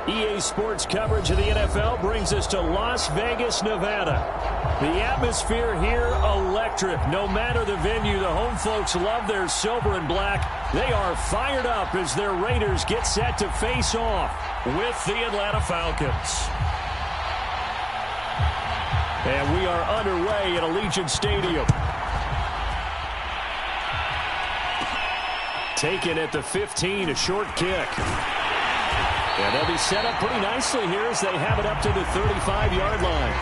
EA Sports coverage of the NFL brings us to Las Vegas, Nevada. The atmosphere here, electric. No matter the venue, the home folks love their silver and black. They are fired up as their Raiders get set to face off with the Atlanta Falcons. And we are underway at Allegiant Stadium. Taken at the 15, a short kick. And they'll be set up pretty nicely here as they have it up to the 35-yard line.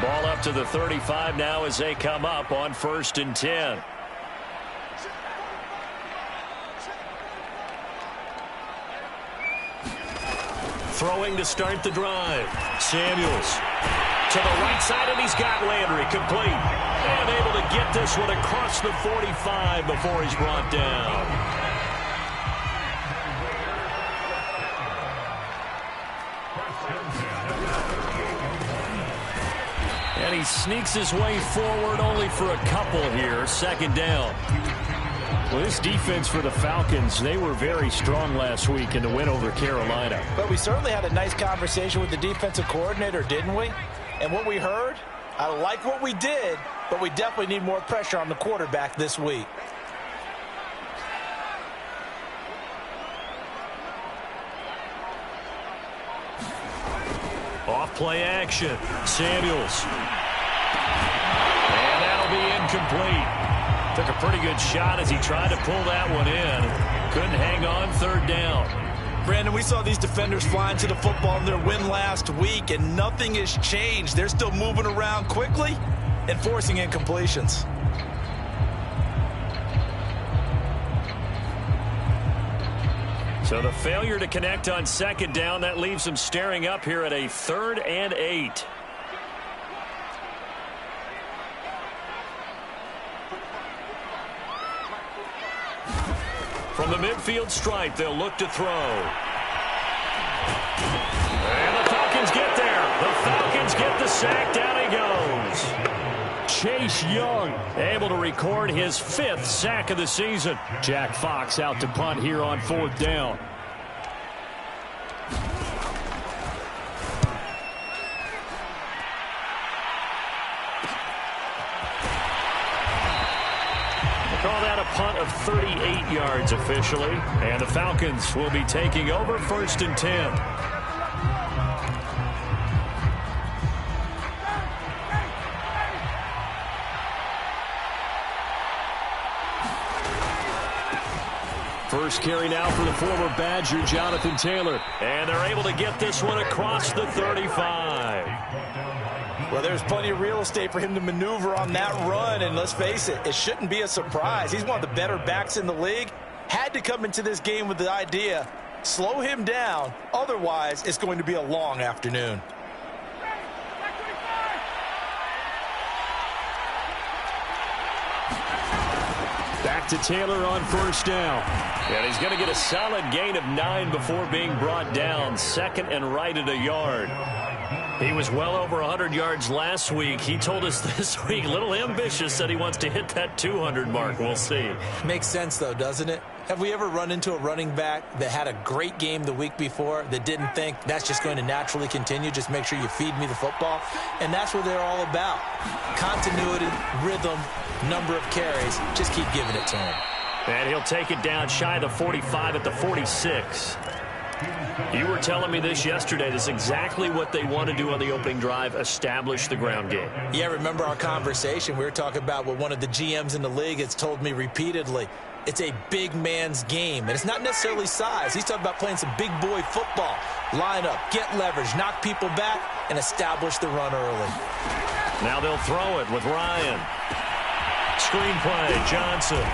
Ball up to the 35 now as they come up on 1st and 10. Throwing to start the drive. Samuels to the right side, and he's got Landry complete. And able to get this one across the 45 before he's brought down. And he sneaks his way forward only for a couple here. 2nd down. Well, this defense for the Falcons, they were very strong last week in the win over Carolina. But we certainly had a nice conversation with the defensive coordinator, didn't we? And what we heard, I like what we did, but we definitely need more pressure on the quarterback this week. Off play action. Samuels. And that'll be incomplete. Took a pretty good shot as he tried to pull that one in. Couldn't hang on. 3rd down. Brandon, we saw these defenders flying to the football in their win last week, and nothing has changed. They're still moving around quickly and forcing incompletions. So the failure to connect on 2nd down, that leaves them staring up here at a 3rd and 8. From the midfield stripe, they'll look to throw. And the Falcons get there. The Falcons get the sack. Down he goes. Chase Young able to record his 5th sack of the season. Jack Fox out to punt here on 4th down. Call that a punt of 38 yards officially. And the Falcons will be taking over 1st and 10. First carry now for the former Badger, Jonathan Taylor. And they're able to get this one across the 35. Well, there's plenty of real estate for him to maneuver on that run, and let's face it, it shouldn't be a surprise. He's one of the better backs in the league. Had to come into this game with the idea, slow him down, otherwise it's going to be a long afternoon. Back to Taylor on 1st down. And he's going to get a solid gain of 9 before being brought down. 2nd and right at a yard. He was well over 100 yards last week. He told us this week, a little ambitious, said he wants to hit that 200 mark. We'll see. Makes sense, though, doesn't it? Have we ever run into a running back that had a great game the week before that didn't think that's just going to naturally continue? Just make sure you feed me the football. And that's what they're all about. Continuity, rhythm, number of carries. Just keep giving it to him. And he'll take it down shy of the 45 at the 46. You were telling me this yesterday. This is exactly what they want to do on the opening drive, establish the ground game. Yeah, remember our conversation. We were talking about what one of the GMs in the league has told me repeatedly. It's a big man's game, and it's not necessarily size. He's talking about playing some big boy football. Line up, get leverage, knock people back, and establish the run early. Now they'll throw it with Ryan. Screenplay, Johnson.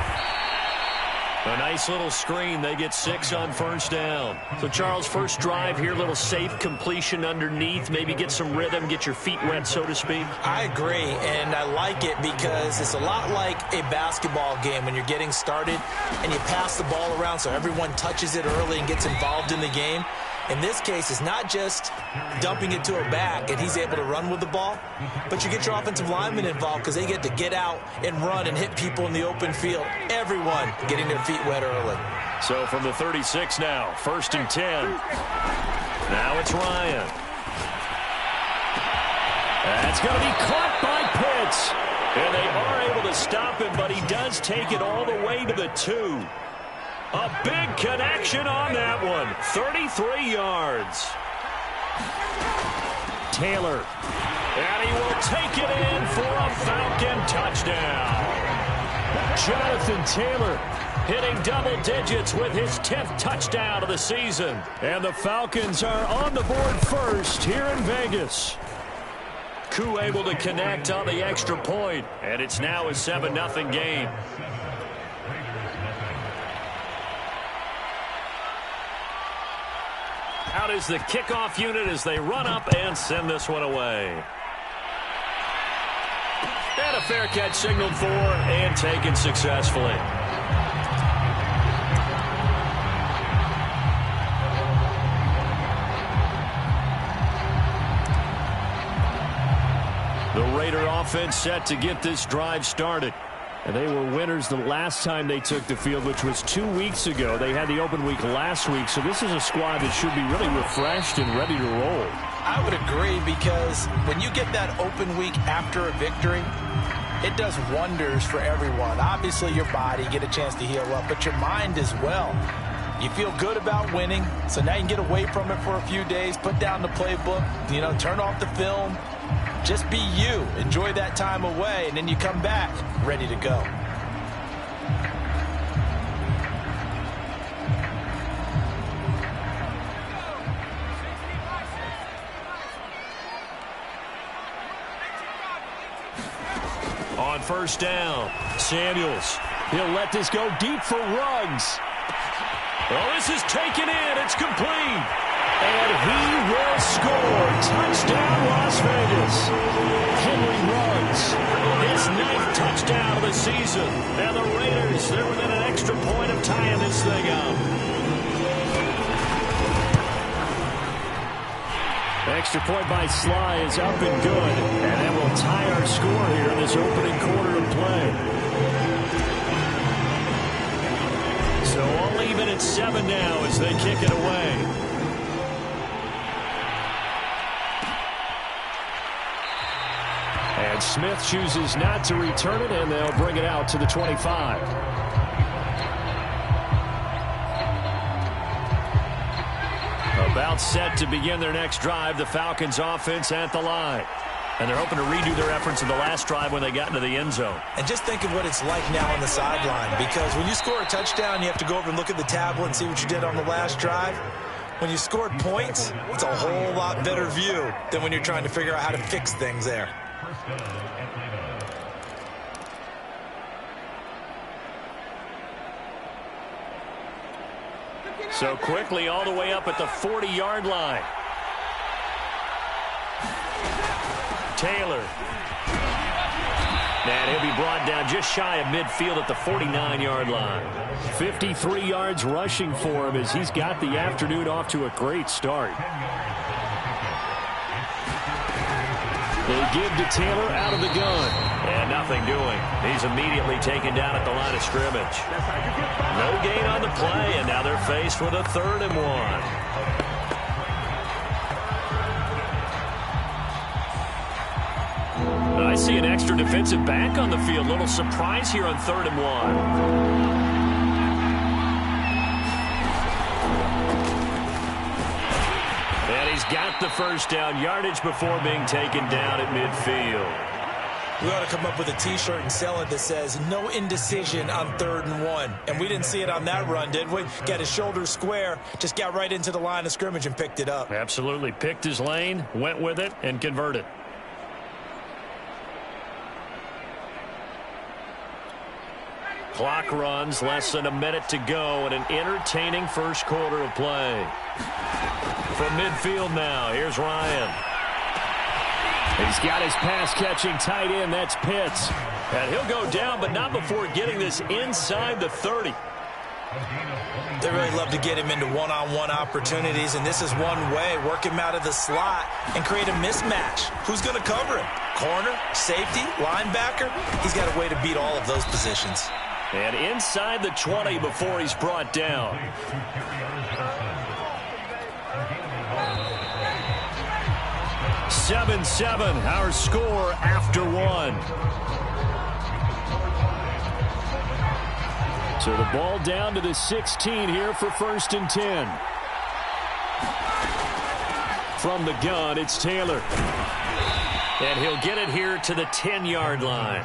A nice little screen. They get 6 on 1st down. So, Charles, first drive here, little safe completion underneath. Maybe get some rhythm, get your feet wet, so to speak. I agree, and I like it because it's a lot like a basketball game when you're getting started and you pass the ball around so everyone touches it early and gets involved in the game. in this case is not just dumping it to a back and he's able to run with the ball, but you get your offensive linemen involved because they get to get out and run and hit people in the open field. Everyone getting their feet wet early. So from the 36 now, 1st and 10. Now it's Ryan. That's going to be caught by Pitts. And they are able to stop him, but he does take it all the way to the 2. A big connection on that one. 33 yards. Taylor. And he will take it in for a Falcon touchdown. Jonathan Taylor hitting double digits with his 10th touchdown of the season. And the Falcons are on the board first here in Vegas. Koo able to connect on the extra point, and it's now a 7-0 game. Out is the kickoff unit as they run up and send this one away. And a fair catch signaled for and taken successfully. The Raider offense set to get this drive started. And they were winners the last time they took the field, which was 2 weeks ago. They had the open week last week, so this is a squad that should be really refreshed and ready to roll. I would agree, because when you get that open week after a victory, it does wonders for everyone. Obviously, your body, get a chance to heal up, but your mind as well. You feel good about winning, so now you can get away from it for a few days, put down the playbook, turn off the film. Just be you. Enjoy that time away, and then you come back ready to go. On 1st down, Samuels. He'll let this go deep for Ruggs. Oh, this is taken in. It's complete. And he will score. Touchdown, Las Vegas. Henry Ruggs, his 9th touchdown of the season. And the Raiders, they're within an extra point of tying this thing up. Extra point by Sly is up and good. And that will tie our score here in this opening quarter of play. So all even at 7 now as they kick it away. And Smith chooses not to return it, and they'll bring it out to the 25. About set to begin their next drive, the Falcons offense at the line. And they're hoping to redo their efforts in the last drive when they got into the end zone. And just think of what it's like now on the sideline, because when you score a touchdown, you have to go over and look at the tablet and see what you did on the last drive. When you scored points, it's a whole lot better view than when you're trying to figure out how to fix things there. So quickly all the way up at the 40-yard line. Taylor. And he'll be brought down just shy of midfield at the 49-yard line. 53 yards rushing for him as he's got the afternoon off to a great start. They give to Taylor out of the gun. And nothing doing. He's immediately taken down at the line of scrimmage. No gain on the play, and now they're faced with a 3rd and 1. I see an extra defensive back on the field. Little surprise here on 3rd and 1. And he's got the first down, yardage before being taken down at midfield. We ought to come up with a T-shirt and sell it that says, no indecision on 3rd and 1. And we didn't see it on that run, did we? Got his shoulders square, just got right into the line of scrimmage and picked it up. Absolutely. Picked his lane, went with it, and converted. Clock runs, less than a minute to go, and an entertaining first quarter of play. From midfield now, here's Ryan. He's got his pass-catching tight end, that's Pitts. And he'll go down, but not before getting this inside the 30. They really love to get him into one-on-one opportunities, and this is one way. Work him out of the slot and create a mismatch. Who's going to cover him? Corner, safety, linebacker? He's got a way to beat all of those positions. And inside the 20 before he's brought down. "7-7", our score after one. So the ball down to the 16 here for 1st and 10. From the gun, it's Taylor. And he'll get it here to the 10-yard line.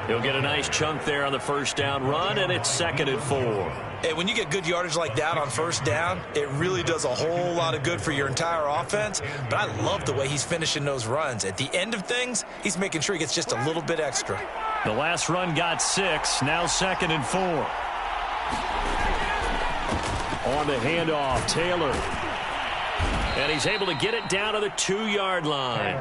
He'll get a nice chunk there on the 1st down run, and it's 2nd and 4. Hey, when you get good yardage like that on 1st down, it really does a whole lot of good for your entire offense. But I love the way he's finishing those runs. At the end of things, he's making sure he gets just a little bit extra. The last run got 6, now 2nd and 4. On the handoff, Taylor. And he's able to get it down to the 2-yard line.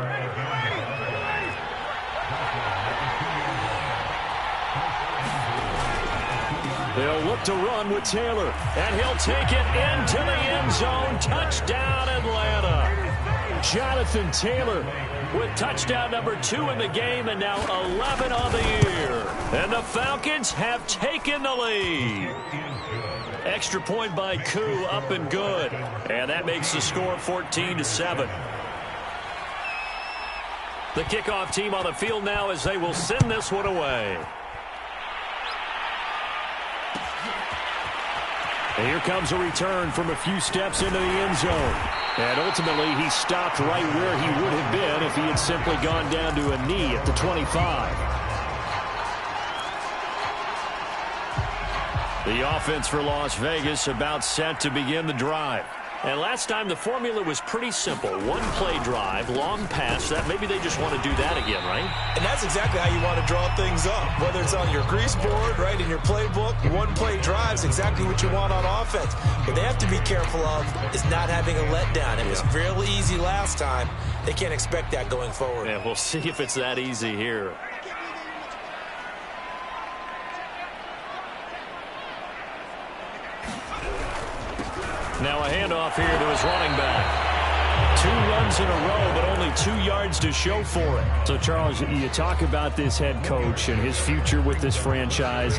They'll look to run with Taylor. And he'll take it into the end zone. Touchdown, Atlanta. Jonathan Taylor with touchdown number 2 in the game, and now 11 on the year. And the Falcons have taken the lead. Extra point by Koo, up and good. And that makes the score 14-7. The kickoff team on the field now as they will send this one away. And here comes a return from a few steps into the end zone. And ultimately, he stopped right where he would have been if he had simply gone down to a knee at the 25. The offense for Las Vegas about set to begin the drive. And last time the formula was pretty simple. One-play drive, long pass. That maybe they just want to do that again, right? And that's exactly how you want to draw things up. Whether it's on your grease board, right, in your playbook, one-play drive is exactly what you want on offense. What they have to be careful of is not having a letdown. It was real easy last time. They can't expect that going forward. Yeah, we'll see if it's that easy here. Now a handoff here to his running back. 2 runs in a row, but only 2 yards to show for it. So, Charles, you talk about this head coach and his future with this franchise.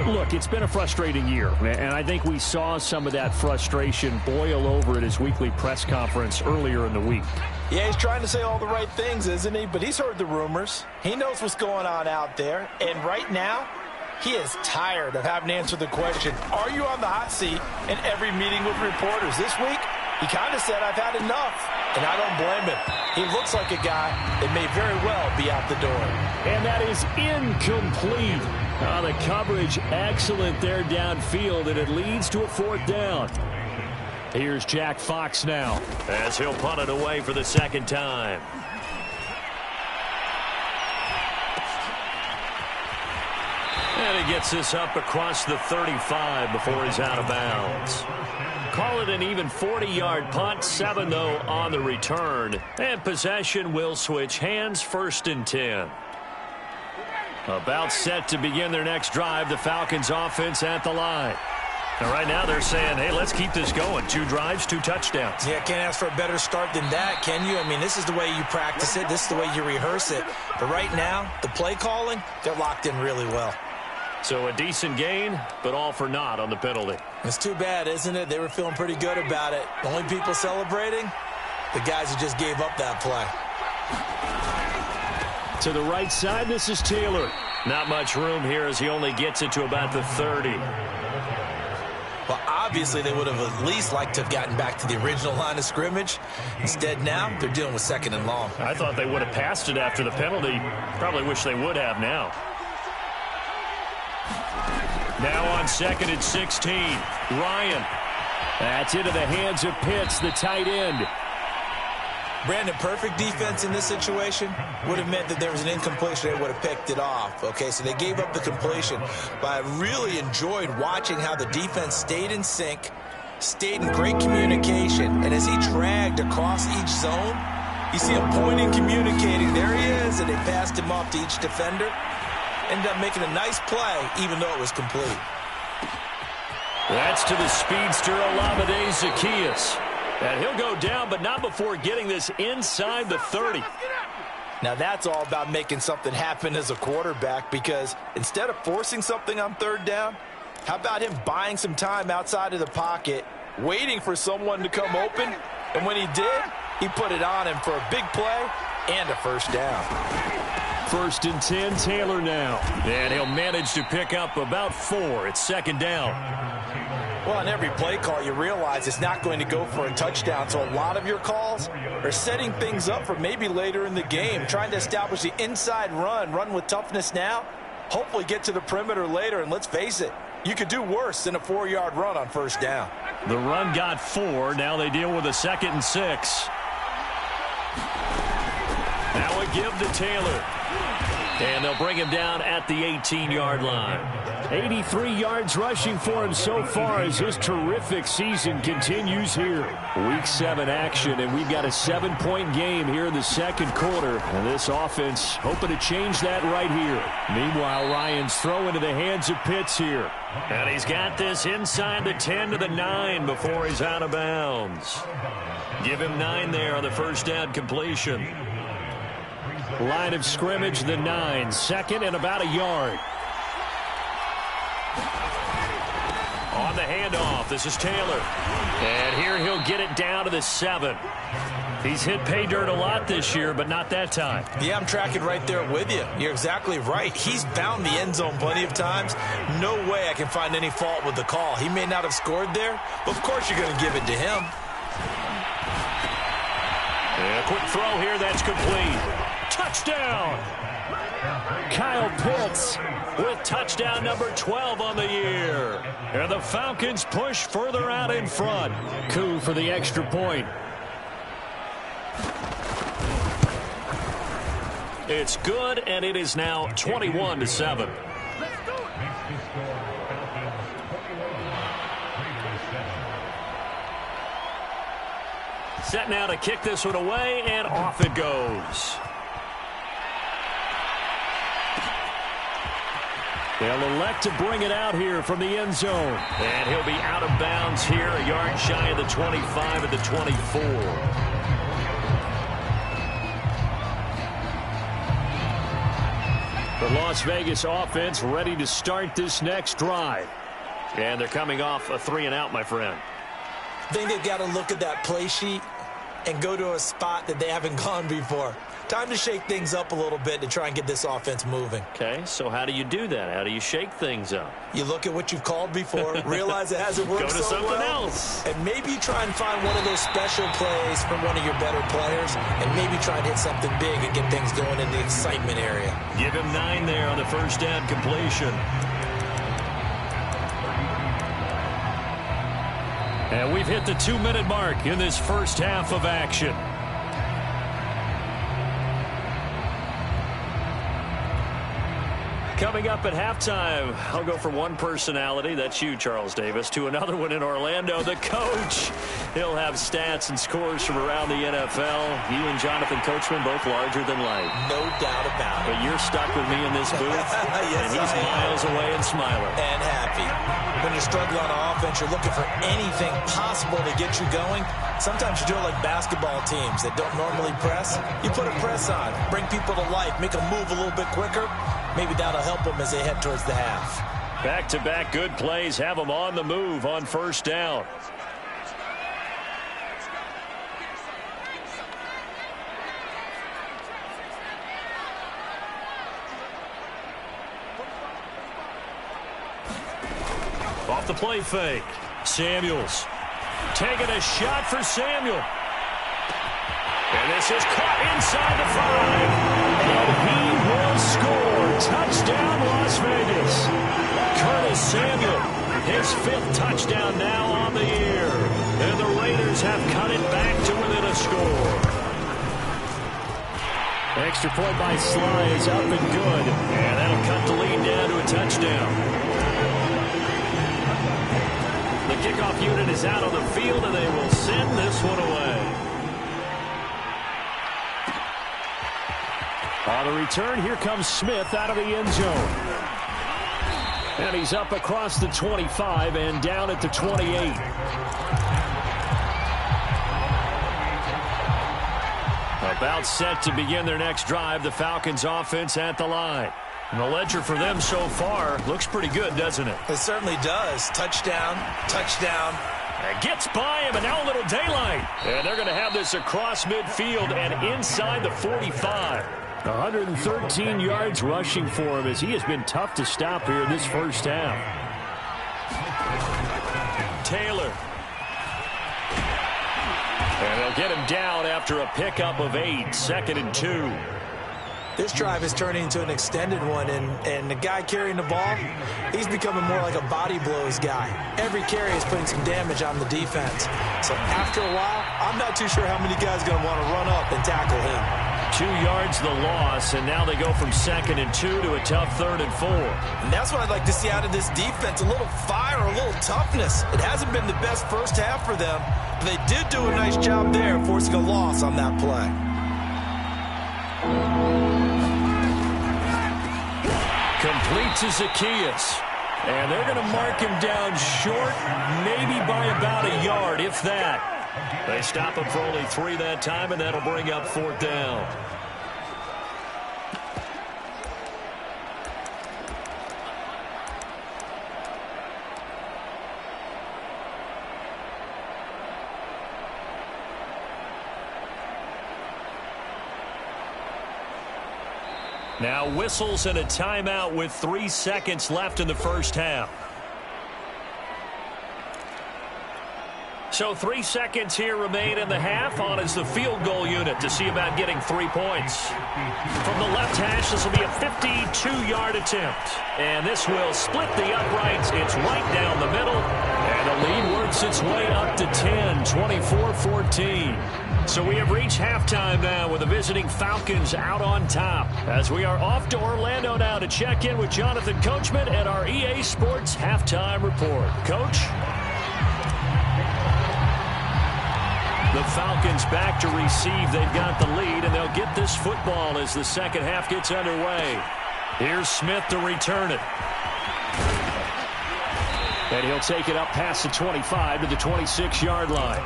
Look, it's been a frustrating year, and I think we saw some of that frustration boil over at his weekly press conference earlier in the week. Yeah, he's trying to say all the right things, isn't he? But he's heard the rumors. He knows what's going on out there. And right now, he is tired of having to answer the question, are you on the hot seat in every meeting with reporters? This week, he kind of said, I've had enough. And I don't blame him. He looks like a guy that may very well be out the door. And that is incomplete. The coverage excellent there downfield, and it leads to a 4th down. Here's Jack Fox now as he'll punt it away for the 2nd time. And he gets this up across the 35 before he's out of bounds. Call it an even 40-yard punt, 7 though on the return. And possession will switch hands, 1st and 10. About set to begin their next drive, the Falcons offense at the line. And right now they're saying, hey, let's keep this going. 2 drives, 2 touchdowns. Yeah, can't ask for a better start than that, can you? I mean, this is the way you practice it. This is the way you rehearse it. But right now, the play calling, they're locked in really well. So a decent gain, but all for naught on the penalty. It's too bad, isn't it? They were feeling pretty good about it. The only people celebrating, the guys who just gave up that play. To the right side, this is Taylor. Not much room here as he only gets it to about the 30. Well, obviously, they would have at least liked to have gotten back to the original line of scrimmage. Instead, now, they're dealing with 2nd and long. I thought they would have passed it after the penalty. Probably wish they would have now. Now on 2nd and 16, Ryan. That's into the hands of Pitts, the tight end. Brandon, perfect defense in this situation would have meant that there was an incompletion. They would have picked it off. Okay, so they gave up the completion. But I really enjoyed watching how the defense stayed in sync, stayed in great communication. And as he dragged across each zone, you see him pointing, communicating. There he is, and they passed him off to each defender. Ended up making a nice play, even though it was complete. That's to the speedster Olamide Zaccheaus. And he'll go down, but not before getting this inside the 30. Now that's all about making something happen as a quarterback, because instead of forcing something on third down, how about him buying some time outside of the pocket, waiting for someone to come open, and when he did, he put it on him for a big play and a first down. 1st and 10, Taylor now. And he'll manage to pick up about 4. It's 2nd down. Well, on every play call, you realize it's not going to go for a touchdown, so a lot of your calls are setting things up for maybe later in the game, trying to establish the inside run with toughness now, hopefully get to the perimeter later, and let's face it, you could do worse than a 4-yard run on first down. The run got 4. Now they deal with a 2nd and 6. Now a give to Taylor. And they'll bring him down at the 18-yard line. 83 yards rushing for him so far as his terrific season continues here. Week 7 action, and we've got a 7-point game here in the 2nd quarter. And this offense hoping to change that right here. Meanwhile, Ryan's throw into the hands of Pitts here. And he's got this inside the 10 to the 9 before he's out of bounds. Give him 9 there on the first down completion. Line of scrimmage, the 9. 2nd and about a yard. On the handoff, this is Taylor. And here he'll get it down to the 7. He's hit pay dirt a lot this year, but not that time. Yeah, I'm tracking right there with you. You're exactly right. He's found the end zone plenty of times. No way I can find any fault with the call. He may not have scored there, but of course you're going to give it to him. And a quick throw here, that's complete. Touchdown! Kyle Pitts with touchdown number 12 on the year. And the Falcons push further out in front. Coup for the extra point. It's good, and it is now 21-7. Set now to kick this one away, and off it goes. They'll elect to bring it out here from the end zone. And he'll be out of bounds here, a yard shy of the 25 at the 24. The Las Vegas offense ready to start this next drive. And they're coming off a 3-and-out, my friend. I think they've got to look at that play sheet and go to a spot that they haven't gone before. Time to shake things up a little bit to try and get this offense moving. Okay, so how do you do that? How do you shake things up? You look at what you've called before, realize it hasn't worked Go to so someone well, else. and maybe try and find one of those special plays from one of your better players, and maybe try and hit something big and get things going in the excitement area. Give him 9 there on the first down completion. And we've hit the 2-minute mark in this first half of action. Coming up at halftime, I'll go from one personality, that's you, Charles Davis, to another one in Orlando, the coach. He'll have stats and scores from around the NFL. You and Jonathan Coachman both larger than life. No doubt about it. But you're stuck with me in this booth, yes, and he's miles away and smiling. And happy. When you're struggling on offense, you're looking for anything possible to get you going. Sometimes you do it like basketball teams that don't normally press. You put a press on, bring people to life, make them move a little bit quicker. Maybe that'll help them as they head towards the half. Back-to-back good plays have them on the move on first down. Off the play fake. Samuels taking a shot for Samuel. And this is caught inside the 5. And he will score. Touchdown, Las Vegas. Curtis Samuel, his 5th touchdown now on the year. And the Raiders have cut it back to within a score. Extra point by Sly is up and good. And that'll cut the lead down to a touchdown. The kickoff unit is out on the field, and they will send this one away. On the return, here comes Smith out of the end zone. And he's up across the 25 and down at the 28. About set to begin their next drive, the Falcons offense at the line. And the ledger for them so far looks pretty good, doesn't it? It certainly does. Touchdown, touchdown. And gets by him, and now a little daylight. And they're going to have this across midfield and inside the 45. 113 yards rushing for him as he has been tough to stop here in this first half. Taylor. And they'll get him down after a pickup of 8, 2nd and 2. This drive is turning into an extended one, and the guy carrying the ball, he's becoming more like a body blows guy. Every carry is putting some damage on the defense. So after a while, I'm not too sure how many guys are going to want to run up and tackle him. 2 yards the loss, and now they go from 2nd and 2 to a tough 3rd and 4. And that's what I'd like to see out of this defense, a little fire, a little toughness. It hasn't been the best first half for them, but they did do a nice job there forcing a loss on that play. Complete to Zacchaeus. And they're going to mark him down short, maybe by about a yard, if that. They stop him for only 3 that time, and that'll bring up 4th down. Now whistles and a timeout with 3 seconds left in the first half. So 3 seconds here remain in the half. On is the field goal unit to see about getting 3 points. From the left hash, this will be a 52-yard attempt. And this will split the uprights. It's right down the middle. And the lead works its way up to 10, 24-14. So we have reached halftime now with the visiting Falcons out on top. As we are off to Orlando now to check in with Jonathan Coachman at our EA Sports Halftime Report. Coach? The Falcons back to receive. They've got the lead, and they'll get this football as the second half gets underway. Here's Smith to return it. And he'll take it up past the 25 to the 26-yard line.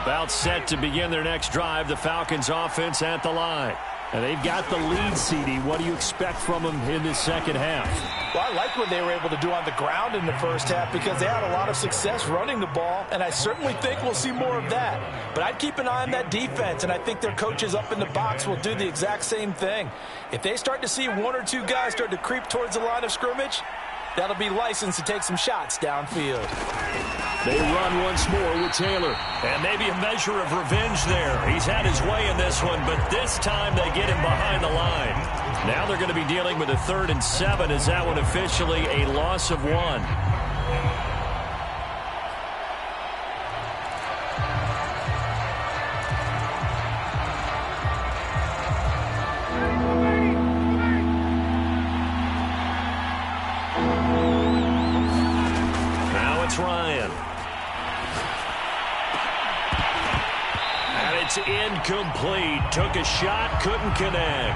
About set to begin their next drive, the Falcons offense at the line. And they've got the lead, CD. What do you expect from them in this second half? Well, I like what they were able to do on the ground in the first half because they had a lot of success running the ball, and I certainly think we'll see more of that. But I'd keep an eye on that defense, and I think their coaches up in the box will do the exact same thing. If they start to see 1 or 2 guys start to creep towards the line of scrimmage, that'll be licensed to take some shots downfield. They run once more with Taylor. And maybe a measure of revenge there. He's had his way in this one, but this time they get him behind the line. Now they're going to be dealing with a 3rd and 7. Is that one officially a loss of 1? Ryan. And it's incomplete. Took a shot, couldn't connect.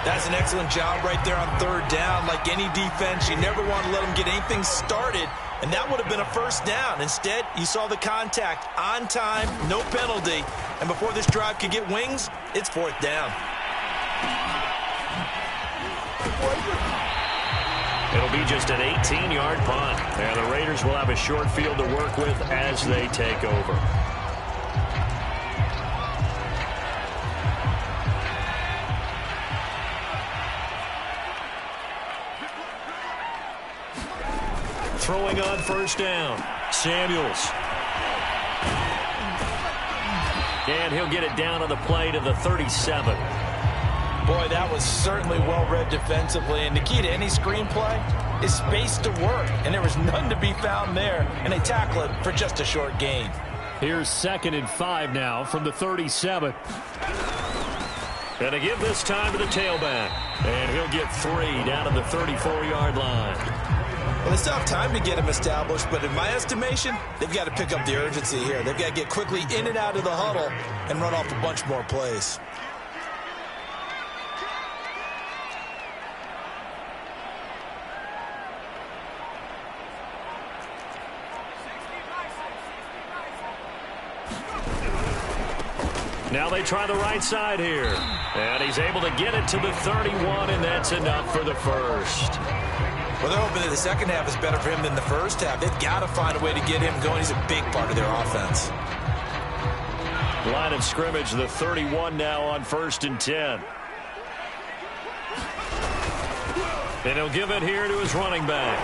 That's an excellent job right there on 3rd down. Like any defense, you never want to let them get anything started, and that would have been a 1st down. Instead, you saw the contact on time, no penalty, and before this drive could get wings, it's 4th down. It'll be just an 18-yard punt. And the Raiders will have a short field to work with as they take over. Throwing on 1st down, Samuels. And he'll get it down on the play to the 37. Boy, that was certainly well-read defensively, and the key to any screenplay is space to work, and there was none to be found there, and they tackle it for just a short gain. Here's 2nd and 5 now from the 37. And to give this time to the tailback, and he'll get 3 down to the 34-yard line. Well, they still have time to get him established, but in my estimation, they've got to pick up the urgency here. They've got to get quickly in and out of the huddle and run off a bunch more plays. Now they try the right side here. And he's able to get it to the 31, and that's enough for the first. Well, they're hoping that the second half is better for him than the first half. They've got to find a way to get him going. He's a big part of their offense. Line of scrimmage, the 31 now on 1st and 10. And he'll give it here to his running back.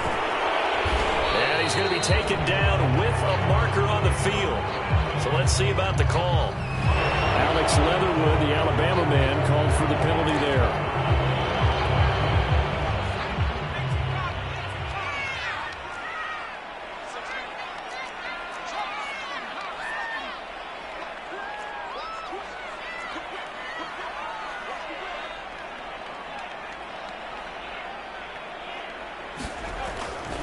And he's going to be taken down with a marker on the field. So let's see about the call. Alex Leatherwood, the Alabama man, called for the penalty there.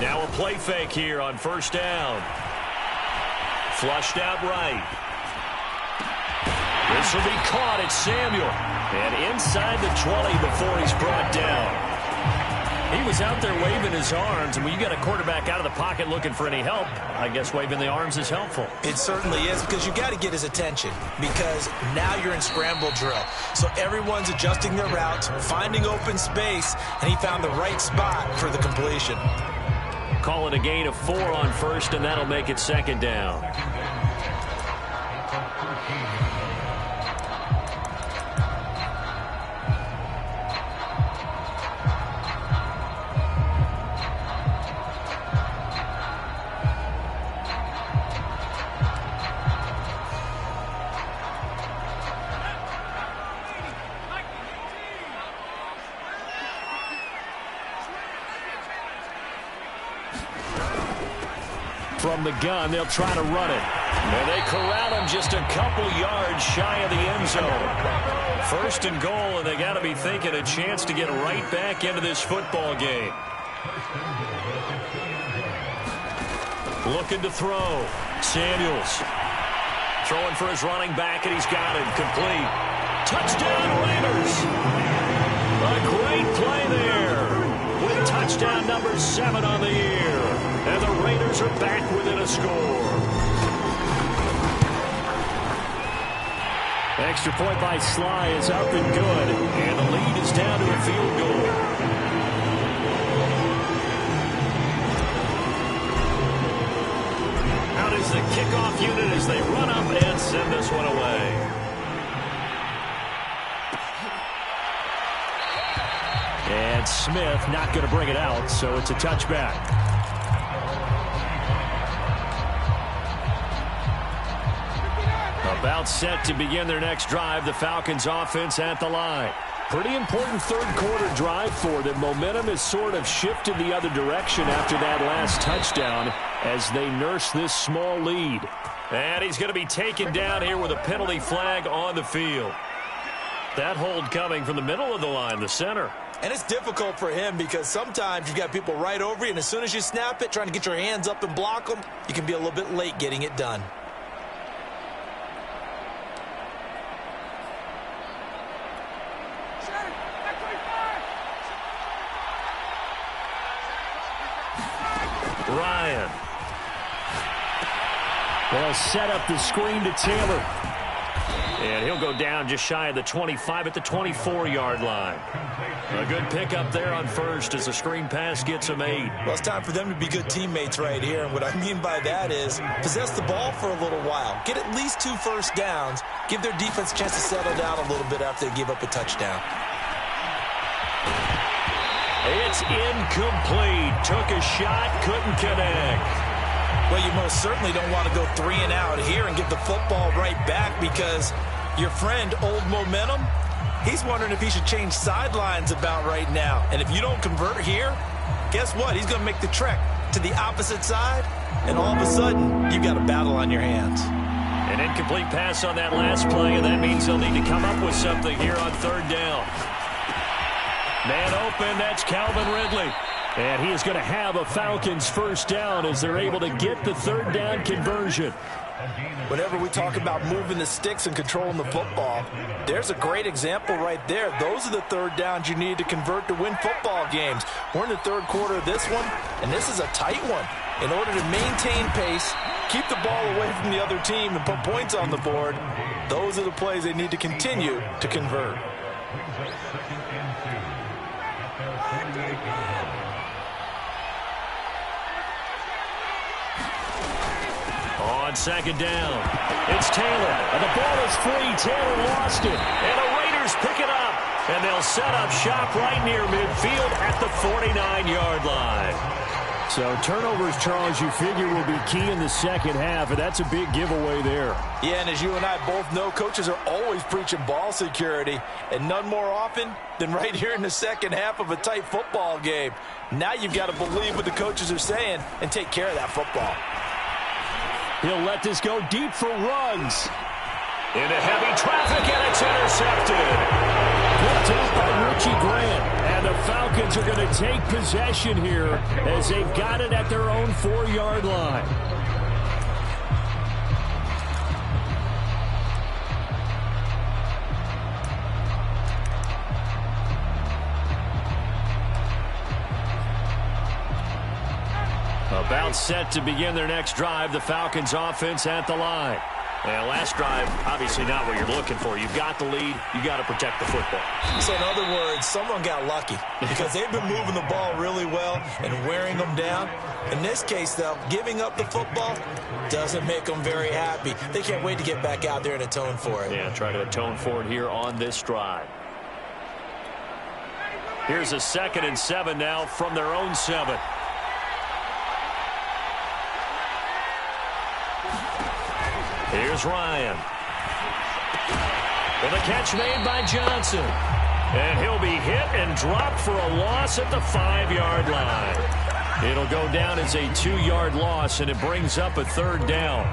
Now a play fake here on 1st down. Flushed out right. This will be caught. It's Samuel. And inside the 20 before he's brought down. He was out there waving his arms, and when you got a quarterback out of the pocket looking for any help, I guess waving the arms is helpful. It certainly is, because you got to get his attention, because now you're in scramble drill. So everyone's adjusting their routes, finding open space, and he found the right spot for the completion. Call it a gain of 4 on 1st, and that'll make it 2nd down. From the gun, they'll try to run it. And they corral him just a couple yards shy of the end zone. 1st and goal, and they got to be thinking a chance to get right back into this football game. Looking to throw. Samuels. Throwing for his running back, and he's got it. Complete. Touchdown, Raiders. A great play there. With touchdown number 7 on the year. And the Raiders are back within a score. Extra point by Sly is up and good. And the lead is down to a field goal. Out is the kickoff unit as they run up and send this one away. And Smith not going to bring it out, so it's a touchback. About set to begin their next drive, the Falcons offense at the line. Pretty important third-quarter drive for them. Momentum has sort of shifted the other direction after that last touchdown as they nurse this small lead. And he's going to be taken down here with a penalty flag on the field. That hold coming from the middle of the line, the center. And it's difficult for him because sometimes you've got people right over you, and as soon as you snap it, trying to get your hands up and block them, you can be a little bit late getting it done. Ryan. They'll set up the screen to Taylor. And he'll go down just shy of the 25 at the 24-yard line. A good pickup there on 1st as the screen pass gets him 8. Well, it's time for them to be good teammates right here. And what I mean by that is possess the ball for a little while. Get at least 2 first downs. Give their defense a chance to settle down a little bit after they give up a touchdown. It's incomplete. Took a shot, couldn't connect. Well, you most certainly don't want to go 3 and out here and give the football right back because your friend, Old Momentum, he's wondering if he should change sidelines about right now. And if you don't convert here, guess what? He's going to make the trek to the opposite side, and all of a sudden, you've got a battle on your hands. An incomplete pass on that last play, and that means they'll need to come up with something here on 3rd down. Man open, that's Calvin Ridley. And he is going to have a Falcons first down as they're able to get the third down conversion. Whenever we talk about moving the sticks and controlling the football, there's a great example right there. Those are the third downs you need to convert to win football games. We're in the third quarter of this one, and this is a tight one. In order to maintain pace, keep the ball away from the other team, and put points on the board, those are the plays they need to continue to convert. On second down, it's Taylor, and the ball is free. Taylor lost it, and the Raiders pick it up, and they'll set up shop right near midfield at the 49-yard line. So turnovers, Charles, you figure will be key in the second half, and that's a big giveaway there. Yeah, and as you and I both know, coaches are always preaching ball security, and none more often than right here in the second half of a tight football game. Now you've got to believe what the coaches are saying and take care of that football. He'll let this go deep for runs. Into heavy traffic, and it's intercepted. Picked up by Richie Grant. And the Falcons are going to take possession here as they've got it at their own 4-yard line. About set to begin their next drive, the Falcons offense at the line. And last drive, obviously not what you're looking for. You've got the lead. You've got to protect the football. So in other words, someone got lucky because they've been moving the ball really well and wearing them down. In this case, though, giving up the football doesn't make them very happy. They can't wait to get back out there and atone for it. Yeah, try to atone for it here on this drive. Here's a 2nd and 7 now from their own 7. Here's Ryan. With a catch made by Johnson. And he'll be hit and dropped for a loss at the 5-yard line. It'll go down as a 2-yard loss, and it brings up a third down.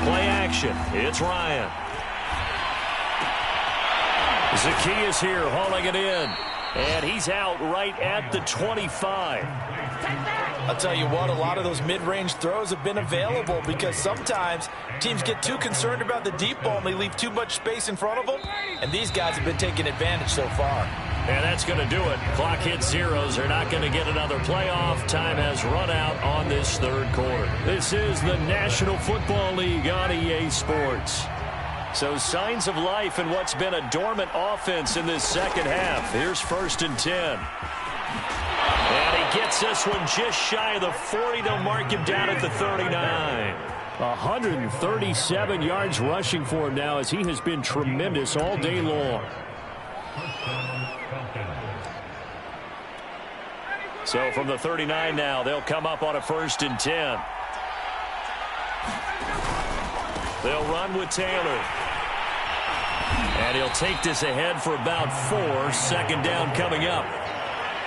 Play action. It's Ryan. Zacchaeus here hauling it in. And he's out right at the 25. I'll tell you what, a lot of those mid-range throws have been available because sometimes teams get too concerned about the deep ball and they leave too much space in front of them. And these guys have been taking advantage so far. And that's going to do it. Clock hits zeros. They're not going to get another playoff. Time has run out on this third quarter. This is the National Football League on EA Sports. So signs of life in what's been a dormant offense in this second half. Here's 1st and 10. And he gets this one just shy of the 40. They'll mark him down at the 39. 137 yards rushing for him now as he has been tremendous all day long. So from the 39 now, they'll come up on a 1st and 10. They'll run with Taylor. And he'll take this ahead for about 4. 2nd down coming up.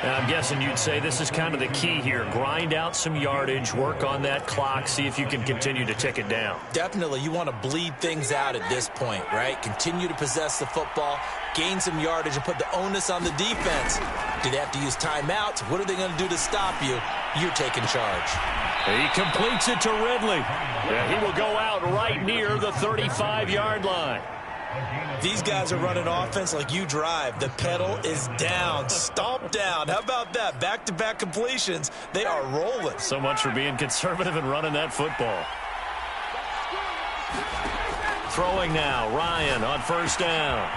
Now, I'm guessing you'd say this is kind of the key here. Grind out some yardage, work on that clock, see if you can continue to tick it down. Definitely, you want to bleed things out at this point, right? Continue to possess the football, gain some yardage, and put the onus on the defense. Do they have to use timeouts? What are they going to do to stop you? You're taking charge. He completes it to Ridley. Yeah, he will go out right near the 35-yard line. These guys are running offense like you drive. The pedal is down, stomp down. How about that? Back-to-back completions. They are rolling. So much for being conservative and running that football. Throwing now, Ryan on 1st down.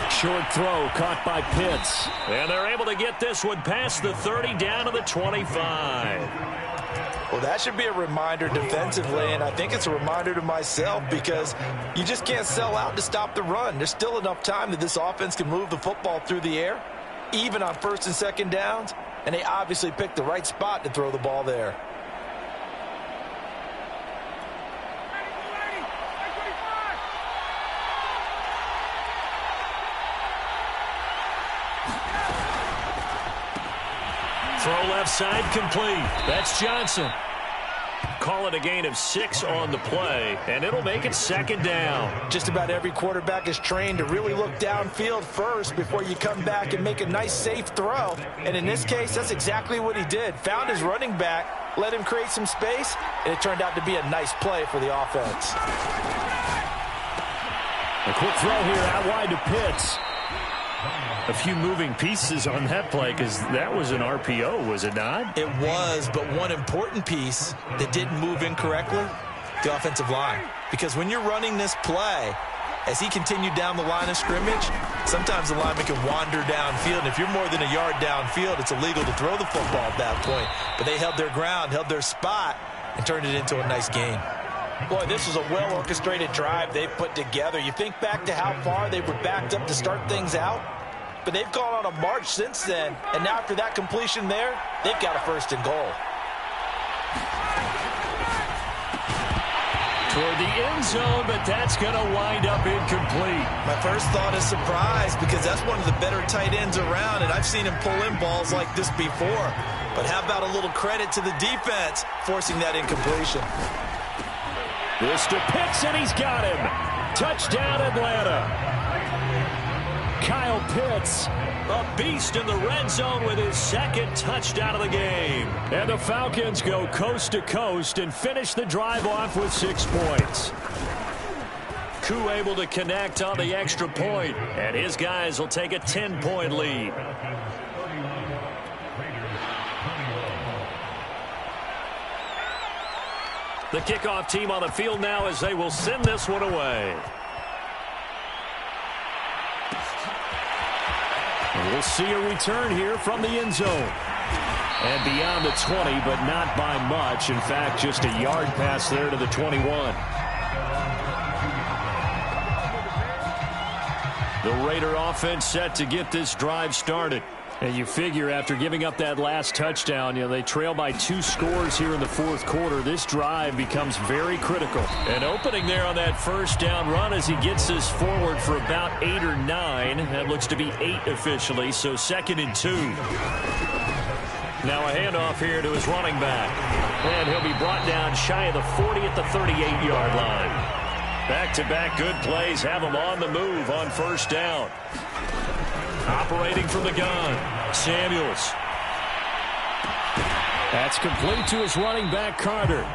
Short throw caught by Pitts. And they're able to get this one past the 30 down to the 25. Well, that should be a reminder defensively, and I think it's a reminder to myself because you just can't sell out to stop the run. There's still enough time that this offense can move the football through the air, even on 1st and 2nd downs, and they obviously picked the right spot to throw the ball there. Throw left side complete. That's Johnson. Call it a gain of 6 on the play, and it'll make it 2nd down. Just about every quarterback is trained to really look downfield first before you come back and make a nice, safe throw. And in this case, that's exactly what he did. Found his running back, let him create some space, and it turned out to be a nice play for the offense. A quick throw here out wide to Pitts. A few moving pieces on that play because that was an RPO, was it not? It was, but one important piece that didn't move incorrectly, the offensive line. Because when you're running this play, as he continued down the line of scrimmage, sometimes the lineman can wander downfield. And if you're more than a yard downfield, it's illegal to throw the football at that point. But they held their ground, held their spot, and turned it into a nice gain. Boy, this was a well-orchestrated drive they put together. You think back to how far they were backed up to start things out, but they've gone on a march since then, and now after that completion there, they've got a 1st and goal. Toward the end zone, but that's going to wind up incomplete. My first thought is surprise because that's one of the better tight ends around, and I've seen him pull in balls like this before. But how about a little credit to the defense forcing that incompletion? This to Pitts, and he's got him. Touchdown, Atlanta. Kyle Pitts, a beast in the red zone with his 2nd touchdown of the game. And the Falcons go coast to coast and finish the drive off with 6 points. Koo able to connect on the extra point, and his guys will take a 10-point lead. The kickoff team on the field now as they will send this one away. And we'll see a return here from the end zone. And beyond the 20, but not by much. In fact, just a yard pass there to the 21. The Raider offense set to get this drive started. And you figure after giving up that last touchdown, they trail by 2 scores here in the 4th quarter. This drive becomes very critical. An opening there on that 1st down run as he gets this forward for about 8 or 9. That looks to be 8 officially, so 2nd and 2. Now a handoff here to his running back. And he'll be brought down shy of the 40 at the 38-yard line. Back-to-back good plays have him on the move on 1st down. Operating from the gun, Samuels. That's complete to his running back, Carter.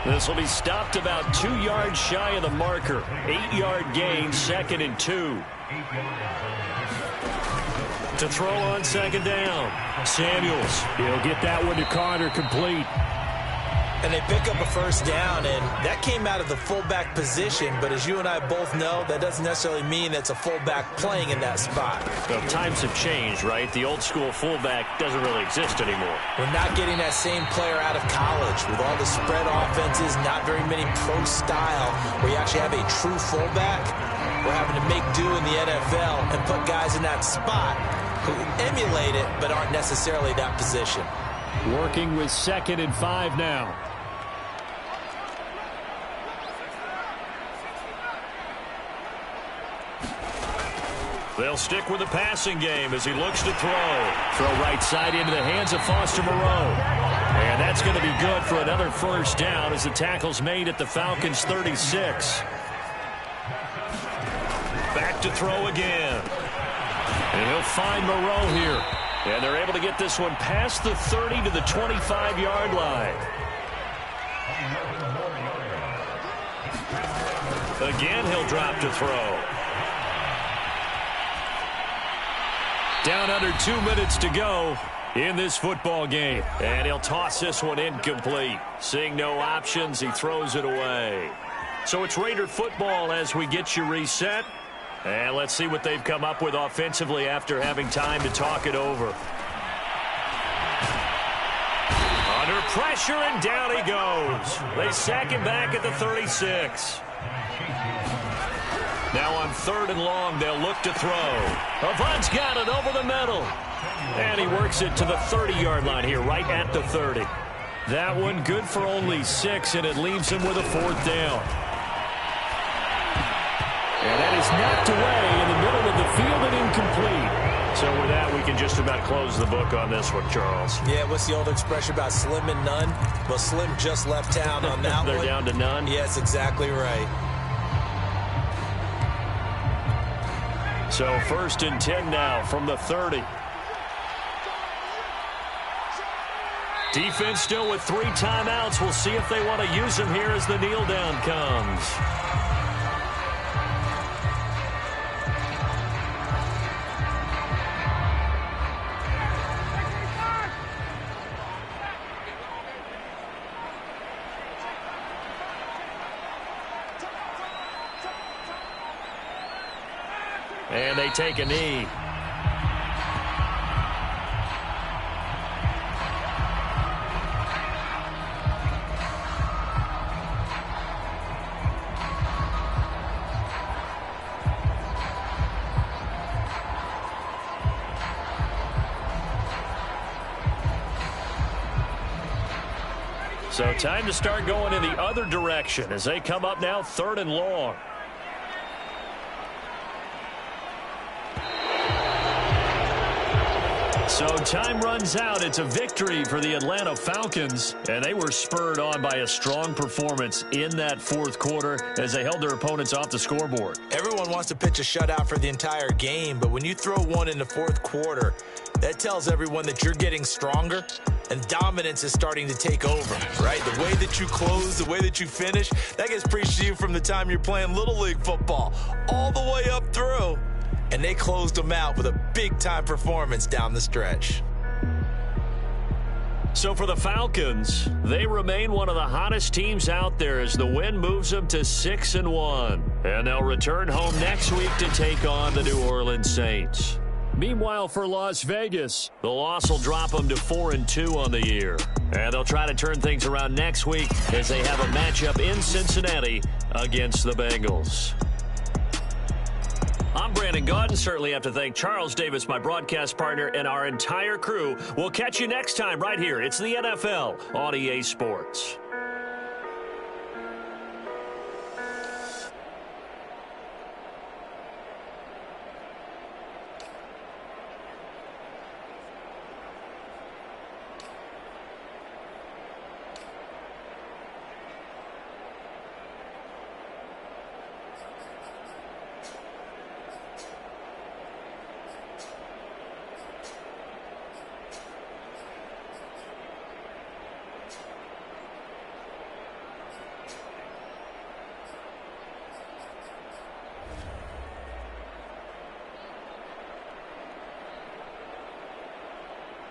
This will be stopped about 2 yards shy of the marker. 8-yard gain, 2nd and 2. To throw on 2nd down, Samuels. He'll get that one to Carter, complete. And they pick up a 1st down, and that came out of the fullback position. But as you and I both know, that doesn't necessarily mean it's a fullback playing in that spot. Well, times have changed, right? The old school fullback doesn't really exist anymore. We're not getting that same player out of college with all the spread offenses, not very many pro style where you actually have a true fullback. We're having to make do in the NFL and put guys in that spot who emulate it but aren't necessarily that position. Working with 2nd and 5 now. They'll stick with the passing game as he looks to throw. Throw right side into the hands of Foster Moreau. And that's going to be good for another 1st down as the tackle's made at the Falcons' 36. Back to throw again. And he'll find Moreau here. And they're able to get this one past the 30 to the 25-yard line. Again, he'll drop to throw. Down under 2 minutes to go in this football game. And he'll toss this one incomplete. Seeing no options, he throws it away. So it's Raider football as we get you reset. And let's see what they've come up with offensively after having time to talk it over. Under pressure, and down he goes. They sack him back at the 36. Now on 3rd and long, they'll look to throw. Avant's got it over the middle. And he works it to the 30-yard line here, right at the 30. That one good for only 6, and it leaves him with a 4th down. And that is knocked away in the middle of the field and incomplete. So with that, we can just about close the book on this one, Charles. Yeah, what's the old expression about slim and none? Well, Slim just left town on that They're one. down to none? Yes, exactly right. So 1st and 10 now from the 30. Defense still with 3 timeouts. We'll see if they want to use them here as the kneel down comes. And they take a knee. So time to start going in the other direction as they come up now 3rd and long. So time runs out. It's a victory for the Atlanta Falcons, and they were spurred on by a strong performance in that 4th quarter as they held their opponents off the scoreboard. Everyone wants to pitch a shutout for the entire game, but when you throw one in the 4th quarter, that tells everyone that you're getting stronger and dominance is starting to take over, right? The way that you close, the way that you finish, that gets preached to you from the time you're playing Little League football all the way up through. And they closed them out with a big-time performance down the stretch. So for the Falcons, they remain one of the hottest teams out there as the win moves them to 6-1. And they'll return home next week to take on the New Orleans Saints. Meanwhile, for Las Vegas, the loss will drop them to 4-2 on the year. And they'll try to turn things around next week as they have a matchup in Cincinnati against the Bengals. I'm Brandon Gaudin. Certainly have to thank Charles Davis, my broadcast partner, and our entire crew. We'll catch you next time right here. It's the NFL on EA Sports.